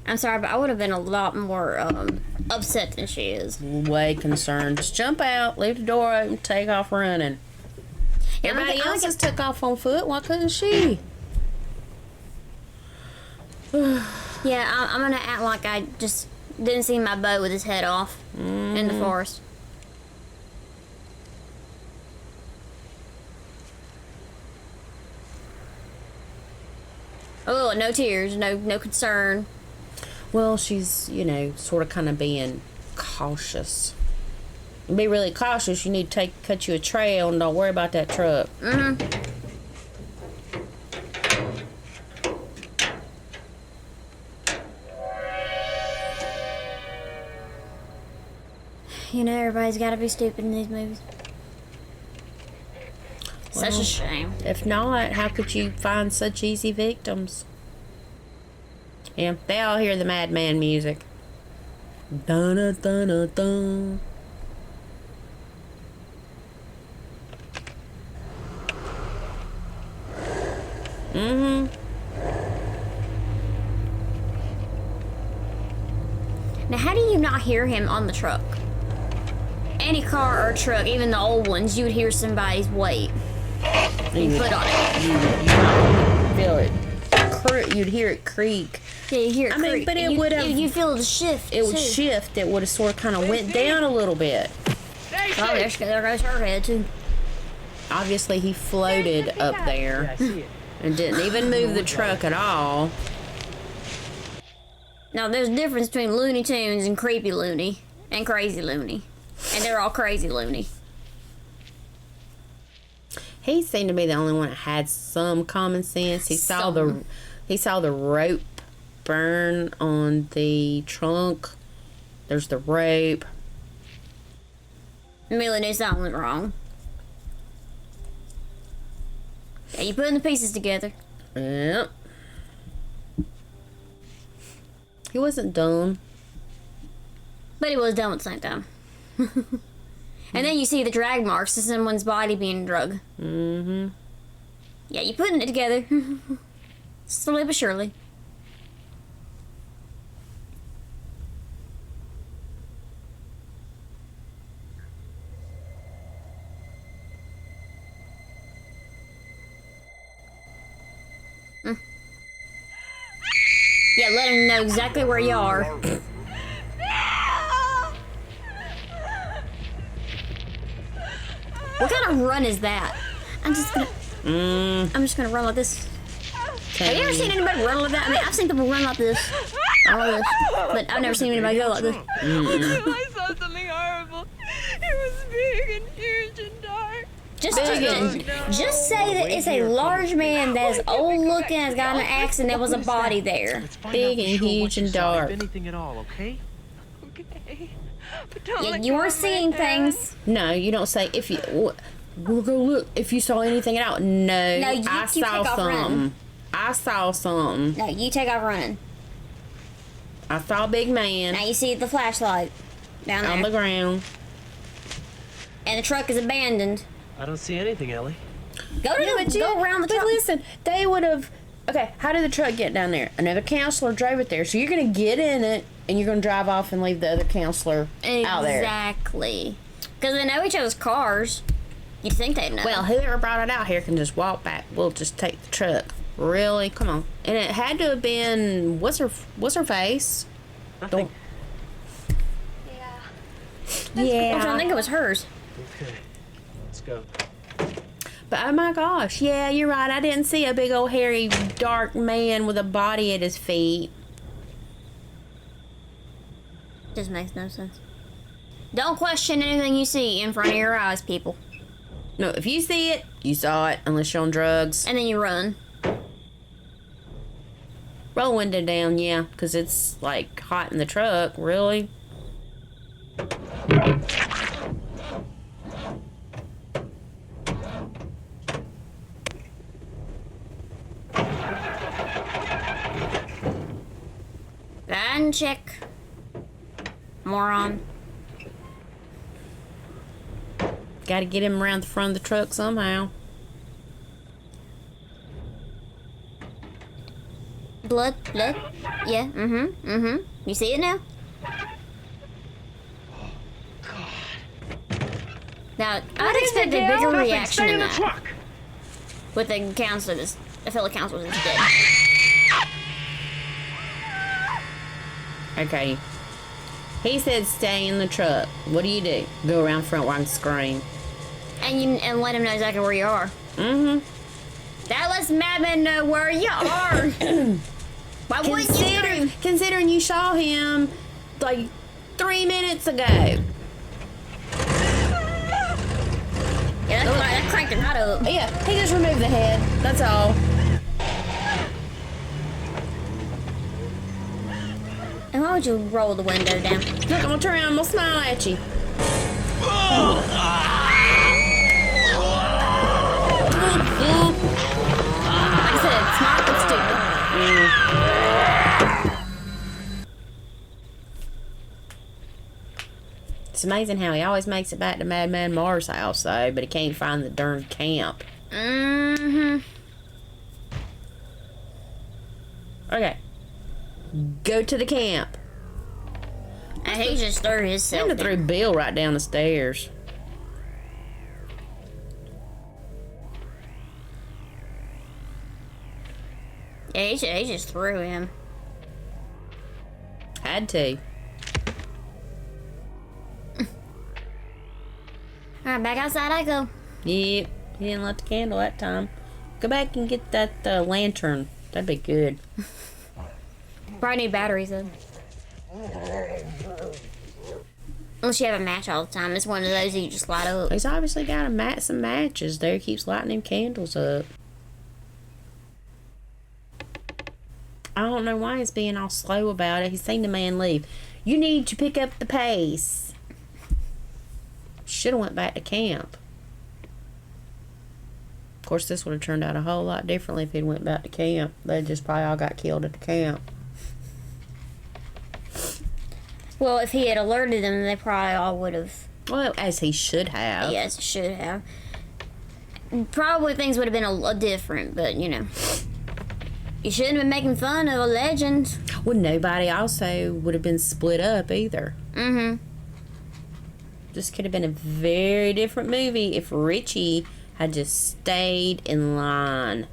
I'm sorry, but I would have been a lot more upset than she is. Way concerned. Just jump out, leave the door open, take off running. Everybody else just took off on foot. Why couldn't she? Yeah, I'm gonna act like I just didn't see my boat with his head off in the forest. Oh, no tears, no concern. Well, she's, you know, sort of kind of being cautious. Be really cautious. You need to cut you a trail and don't worry about that truck. You know, everybody's got to be stupid in these movies. Such a shame. If not, how could you find such easy victims? Yeah, they all hear the Madman music. Dun-dun-dun-dun-dun. not hear him on the truck. Any car or truck, even the old ones, you would hear somebody's weight. You put on it. You might feel it. You'd hear it creak. Yeah, you hear it creak. I mean, but it would have. You feel the shift. It would shift. It would have sort of kind of went down a little bit. Oh, there goes her head too. Obviously, he floated up there and didn't even move the truck at all. Now, there's a difference between Looney Tunes and Creepy Looney and Crazy Looney. And they're all Crazy Looney. He seemed to be the only one that had some common sense. He saw the rope burn on the trunk. There's the rope. Millie knew something went wrong. Yeah, you putting the pieces together. Yep. He wasn't dumb. But he was dumb at the same time. And then you see the drag marks of someone's body being drug. Mm-hmm. Yeah, you putting it together. Slowly but surely. Yeah, let him know exactly where you are. What kind of run is that? I'm just gonna run like this. Have you ever seen anybody run like that? I mean, I've seen people run like this. But I've never seen anybody go like this. I saw something horrible. It was big and huge and dark. Just say that it's a large man that's old looking, has got an axe, and there was a body there. Big and huge and dark. Anything at all, okay? Okay. Yeah, you were seeing things. No, you don't say if you. We'll go look if you saw anything at all. No, I saw take off something. running. I saw something. No, you take off running. I saw a big man. Now you see the flashlight down there on the ground. And the truck is abandoned. I don't see anything, Ellie. Go around the truck. But listen, they would have. Okay, how did the truck get down there? Another counselor drove it there, so you're gonna get in it and you're gonna drive off and leave the other counselor out there. Exactly. Because they know each other's cars. You'd think they'd know. Well, whoever brought it out here can just walk back. We'll just take the truck. Really? Come on. And it had to have been what's her face? Nothing. Yeah. I'm trying to think it was hers. Okay. Let's go. But oh my gosh, yeah, you're right. I didn't see a big old hairy dark man with a body at his feet. Just makes no sense. Don't question anything you see in front of your eyes, people. No, if you see it, you saw it, unless you're on drugs. And then you run. Roll window down, yeah, because it's like hot in the truck, really. Gun check. Moron. Gotta get him around the front of the truck somehow. Blood. Yeah, You see it now? Now, I'd expect a bigger reaction in that. With the counselor, a fellow counselor that's dead. Okay. He said stay in the truck. What do? Go around front while I scream. And let him know exactly where you are. Mm-hmm. That lets Madman know where you are. Why wouldn't you? Considering you saw him like 3 minutes ago. Yeah, that cranked him right up. Yeah, he just removed the head. That's all. And why would you roll the window down? Look, I'm gonna turn around. I'm gonna smile at you. Like I said, smart but stupid. It's amazing how he always makes it back to Madman Mars' house, though, but he can't find the darn camp. Okay. Go to the camp. And he just threw himself. He threw Bill right down the stairs. Yeah, he just threw him. Had to. Alright, back outside I go. Yep. He didn't light the candle that time. Go back and get that lantern. That'd be good. Probably need batteries though. Unless you have a match all the time. It's one of those you just light up. He's obviously got some matches there. He keeps lighting them candles up. I don't know why he's being all slow about it. He's seen the man leave. You need to pick up the pace. Should have went back to camp. Of course, this would have turned out a whole lot differently if he'd went back to camp. They just probably all got killed at the camp. Well, if he had alerted them, they probably all would have. Well, as he should have. Yes, he should have. Probably things would have been a different, but you know. You shouldn't have been making fun of a legend. Well, nobody also would have been split up either. Mm-hmm. This could have been a very different movie if Richie had just stayed in line.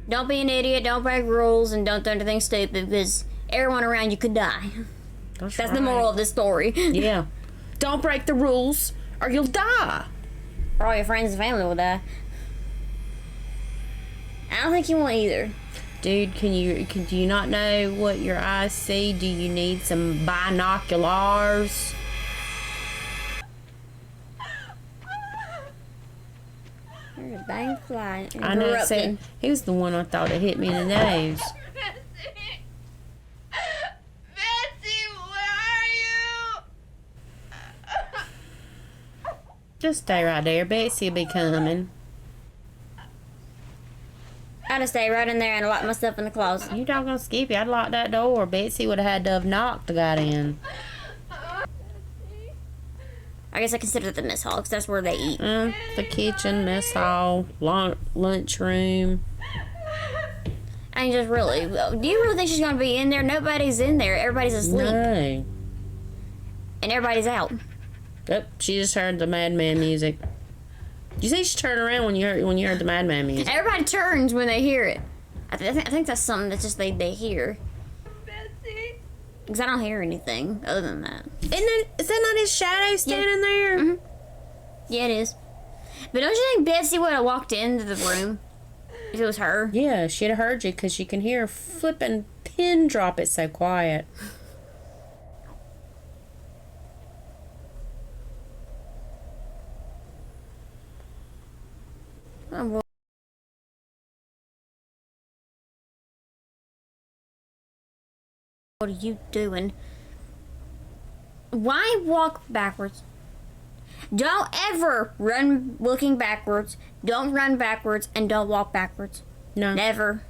Don't be an idiot, don't break rules, and don't do anything stupid because everyone around you could die. That's right. The moral of this story. Yeah. Don't break the rules or you'll die. Or all your friends and family will die. I don't think you will either. Dude, do you not know what your eyes see? Do you need some binoculars? There's a bang fly. I know. So he was the one I thought it hit me in the nose. Betsy, where are you? Just stay right there. Betsy'll be coming. I'd have stayed right in there and locked myself in the closet. You doggone Skippy, I'd lock that door. Betsy would have had to have knocked to got in. I guess I consider it the mess hall because that's where they eat. The kitchen, mess hall, lunch room. I mean, just really, do you really think she's going to be in there? Nobody's in there. Everybody's asleep. No. And everybody's out. Yep, she just heard the Madman music. You see, she turned around when you heard the Madman music. Everybody turns when they hear it. I think that's something that just they hear. Betsy. Because I don't hear anything other than that. Is that not his shadow standing there? Mm-hmm. Yeah, it is. But don't you think Betsy would have walked into the room if it was her? Yeah, she'd have heard you because you can hear a flipping pin drop. It's so quiet. Oh, what are you doing? Why walk backwards? Don't ever run looking backwards. Don't run backwards and don't walk backwards. No. Never.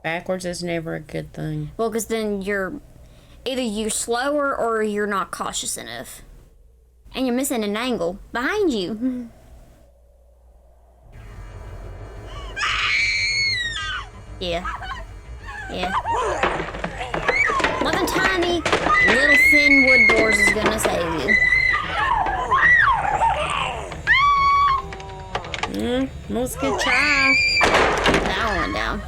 Backwards is never a good thing. Well, because then you're slower or you're not cautious enough. And you're missing an angle behind you. Yeah. Yeah. Nothing tiny, little thin wood doors is gonna save you. Let's good try. That one went down.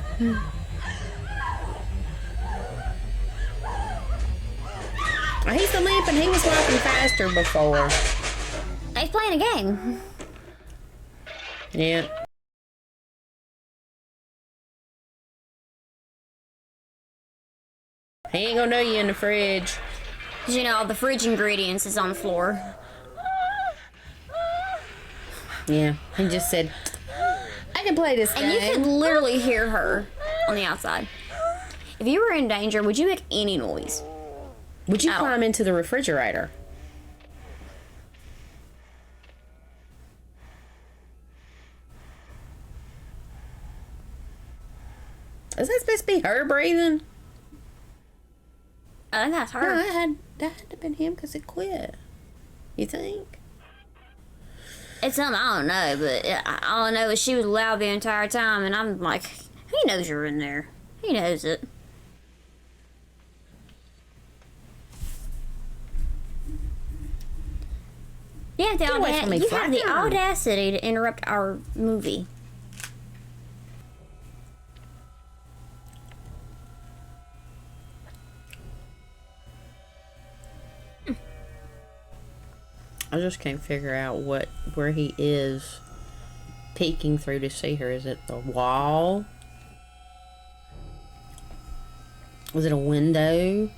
He's the limp and he was walking faster before. He's playing a game. Yeah. He ain't gonna know you in the fridge. Cause you know, all the fridge ingredients is on the floor. Yeah, he just said, I can play this game. And you could literally hear her on the outside. If you were in danger, would you make any noise? Would you climb into the refrigerator? Is that supposed to be her breathing? I think that's her. No, that had to have been him because it quit. You think? It's something I don't know, but all I know is she was loud the entire time, and I'm like, he knows you're in there. He knows it. Yeah, Get away from me, you have the Flacker. audacity to interrupt our movie. I just can't figure out where he is peeking through to see her. Is it the wall? Was it a window?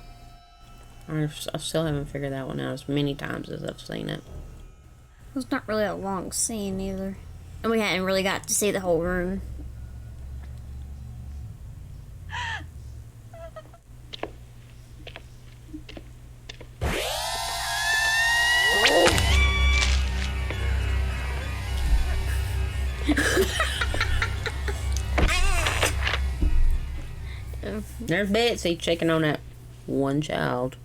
I still haven't figured that one out as many times as I've seen it. It's not really a long scene either. And we hadn't really got to see the whole room. There's Betsy checking on that one child.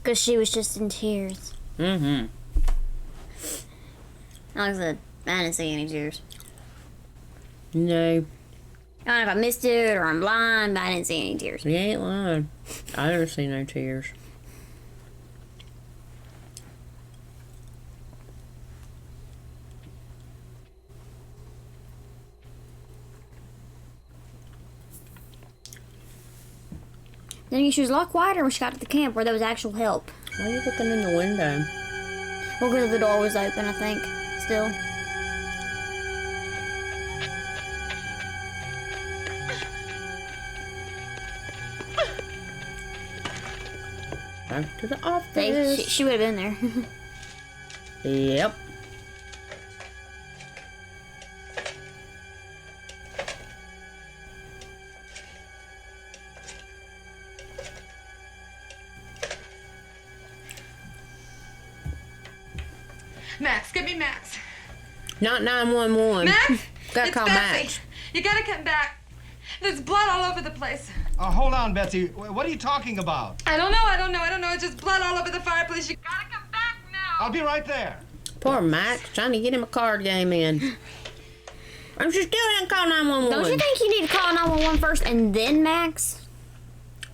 Because she was just in tears. Mm-hmm. Like I said, I didn't see any tears. No. I don't know if I missed it or I'm blind, but I didn't see any tears. You ain't lying. I never see no tears. Then she was a lot quieter when she got to the camp where there was actual help. Why are you looking in the window? Well, because the door was open, I think, still. Back to the office. She would have been there. Yep. Max, get me Max. Not 911. Max? Gotta It's call Betsy. Max. You gotta come back. There's blood all over the place. Hold on, Betsy. What are you talking about? I don't know. It's just blood all over the fireplace. You gotta come back now. I'll be right there. Poor Max, trying to get him a card game in. I'm just doing it and call 911. Don't you think you need to call 911 first and then Max?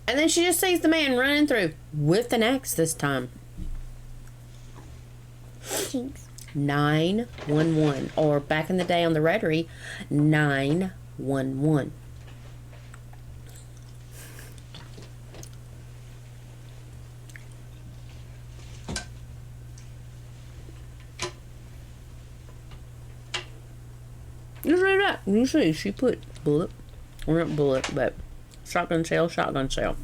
And then she just sees the man running through with an axe this time. Jinx. 911, or back in the day on the rotary, 911. Just read that. You see, she put bullet, or not bullet, but shotgun shell, shotgun shell.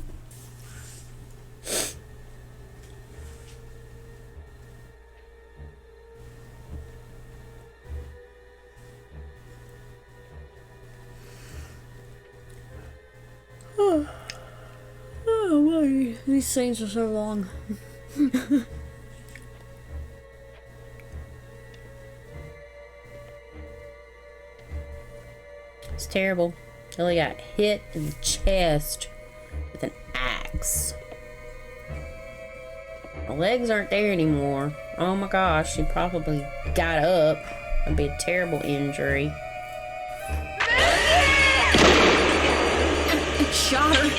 Oh my, these scenes are so long. It's terrible. Billy got hit in the chest with an axe. The legs aren't there anymore. Oh my gosh, she probably got up. That'd be a terrible injury. Shot her.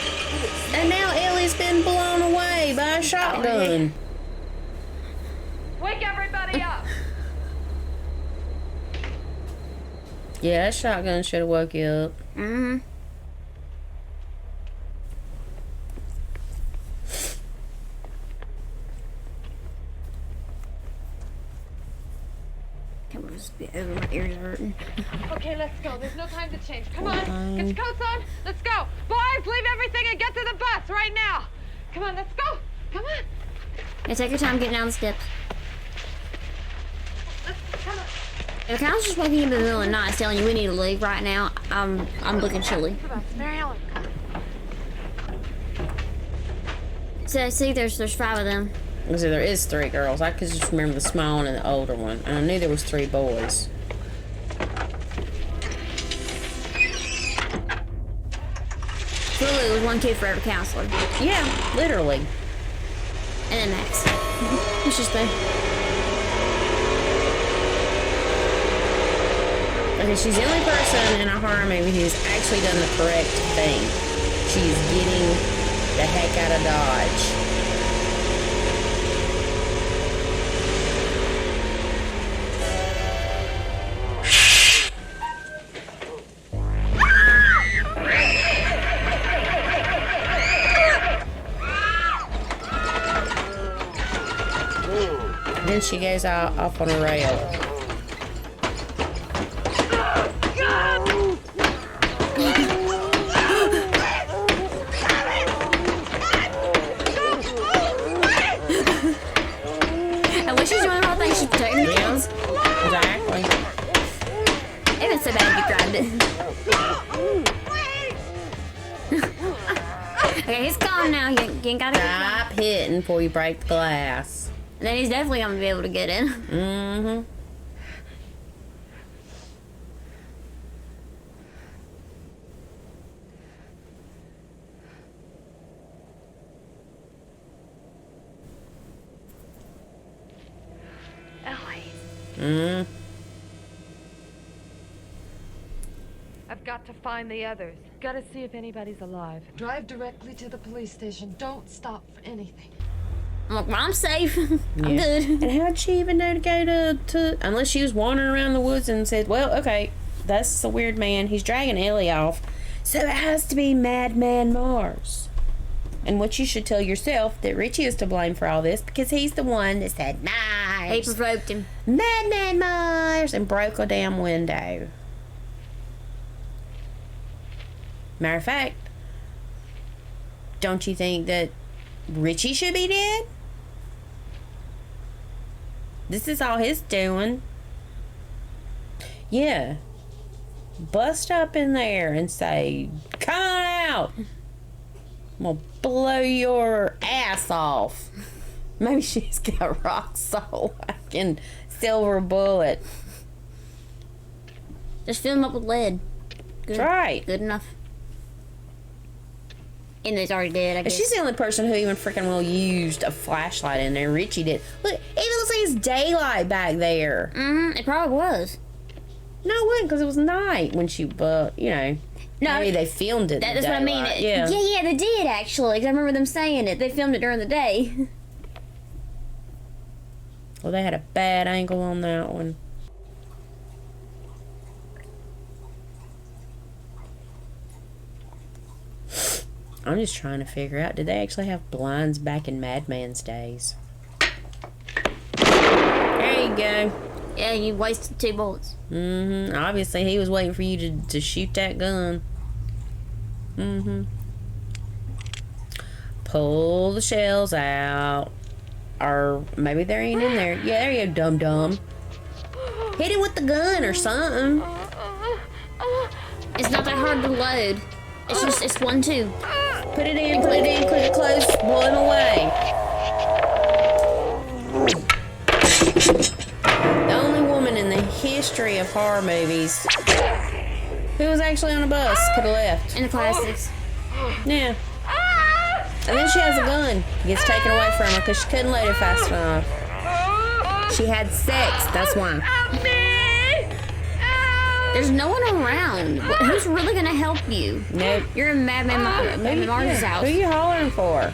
And now Ellie's been blown away by a shotgun. Wake everybody up. Yeah, that shotgun should have woke you up. Mm-hmm. Come on, just be over, my ears are hurting. Okay, let's go. There's no time to change. Come on. Get your coats on. Let's go. Boys, leave everything and get to the bus right now. Come on, let's go. Come on. Yeah, take your time getting down the steps. Come on. If I was just waking you in the middle of the night telling you we need to leave right now, I'm looking chilly. Mary Ellen. So, see, there's 5 of them. So there is 3 girls. I could just remember the small one and the older one. And I knew there was 3 boys. Literally, there was 1 kid for every counselor. Yeah, literally. And then Max. It's just there. Okay, she's the only person in a horror movie who's actually done the correct thing. She's getting the heck out of Dodge. Then she goes off on a rail. I wish she's doing the whole thing. She's protecting the kids. Exactly. It was so bad if you grabbed it. Okay, he's calm now. You ain't gotta stop hitting before you break the glass. And then he's definitely gonna be able to get in. Mm-hmm. Ellie. I've got to find the others. Gotta see if anybody's alive. Drive directly to the police station. Don't stop for anything. I'm like, well, I'm safe. I'm good. And how'd she even know to go to unless she was wandering around the woods and said, well, okay, that's the weird man. He's dragging Ellie off. So it has to be Madman Mars. And what you should tell yourself that Richie is to blame for all this because he's the one that said, Mars. He provoked him. Madman Mars. And broke a damn window. Matter of fact, don't you think that Richie should be dead? This is all his doing. Yeah. Bust up in there and say, come on out. I'm gonna blow your ass off. Maybe she's got rock salt and silver bullet. Just fill him up with lead. Good. That's right. Good enough. And he's already dead, I guess. And she's the only person who even freaking well used a flashlight in there. Richie did. Look, it even looks like it's daylight back there. It probably was. No, it wasn't, because it was night when she, you know. No, maybe they filmed it. That's what I mean. Yeah, they did actually. 'Cause I remember them saying it. They filmed it during the day. Well, they had a bad angle on that one. I'm just trying to figure out, did they actually have blinds back in Madman's days? There you go. Yeah, you wasted 2 bullets. Obviously, he was waiting for you to shoot that gun. Pull the shells out. Or maybe there ain't in there. Yeah, there you go, dum-dum. Hit it with the gun or something. It's not that hard to load. It's just, it's 1, 2. Put it in, click it close, blow him away. The only woman in the history of horror movies who was actually on a bus could have left. In the classics. Yeah. And then she has a gun. Gets taken away from her because she couldn't load it fast enough. She had sex, that's why. There's no one around. Who's really gonna help you? Nope. You're in Madman Mars' house. Who are you hollering for?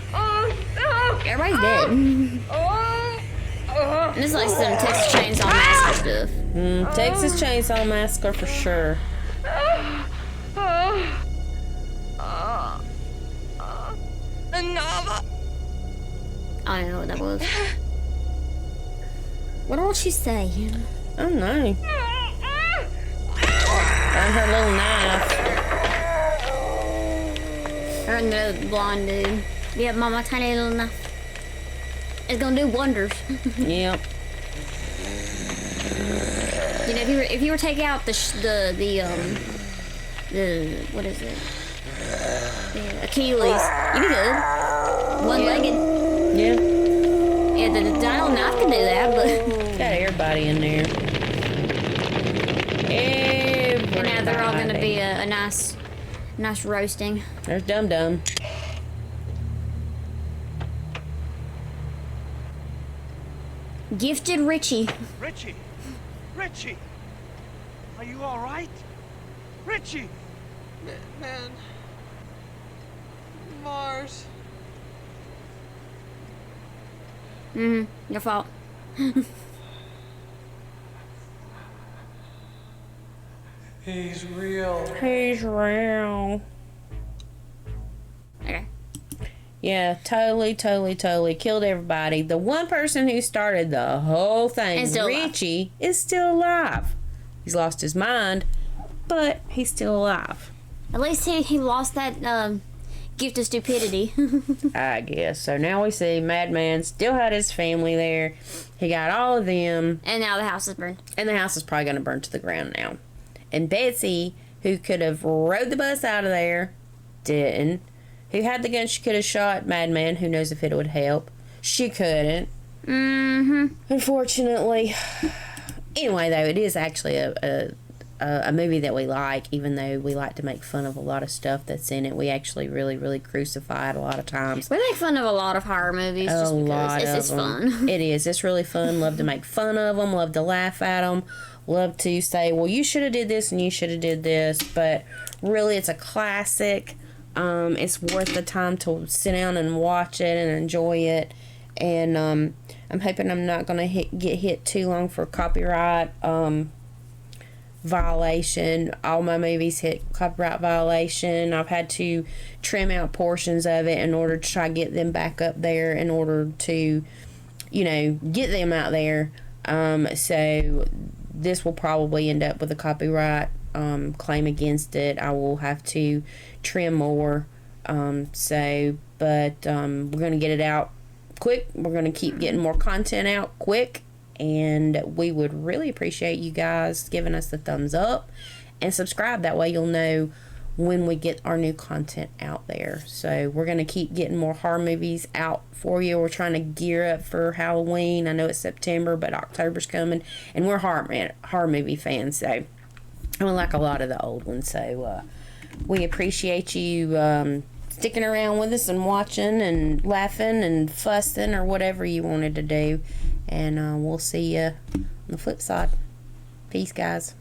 Everybody's dead. And it's like some Texas Chainsaw Massacre stuff. Texas Chainsaw Massacre for sure. I don't know what that was. What did she say? I don't know. And her little knife. Her and the blonde dude. Yeah, mama, tiny little knife. It's gonna do wonders. Yep. You know, if you were to take out the what is it? The Achilles, you'd be good. One-legged. Yeah. Yeah, the dino knife can do that, but got everybody in there. And now they're all gonna be a nice roasting. There's Dum Dum. Gifted Richie. Richie! Richie! Are you all right? Richie! Man. Mars. Your fault. He's real. He's real. Okay. Yeah, totally killed everybody. The one person who started the whole thing, Richie, is still alive. He's lost his mind, but he's still alive. At least he lost that gift of stupidity. I guess. So now we see Madman still had his family there. He got all of them. And now the house is burned. And the house is probably going to burn to the ground now. And Betsy, who could have rode the bus out of there, didn't. Who had the gun, she could have shot Madman. Who knows if it would help. She couldn't. Unfortunately. Anyway, though, it is actually a movie that we like, even though we like to make fun of a lot of stuff that's in it. We actually really crucify it a lot of times. We make fun of a lot of horror movies just because it's fun. It is. It's really fun. Love to make fun of them. Love to laugh at them. Love to say, well, you should have did this and you should have did this. But really, it's a classic. It's worth the time to sit down and watch it and enjoy it. And I'm hoping I'm not going to get hit too long for copyright violation. All my movies hit copyright violation. I've had to trim out portions of it in order to try to get them back up there in order to, get them out there. So this will probably end up with a copyright claim against it. I will have to trim more. But we're going to get it out quick. We're going to keep getting more content out quick. And we would really appreciate you guys giving us the thumbs up and subscribe. That way you'll know when we get our new content out there. So we're going to keep getting more horror movies out for you. We're trying to gear up for Halloween. I know it's September, but October's coming. And we're horror movie fans. So I like a lot of the old ones. So we appreciate you sticking around with us and watching and laughing and fussing or whatever you wanted to do. And we'll see you on the flip side. Peace, guys.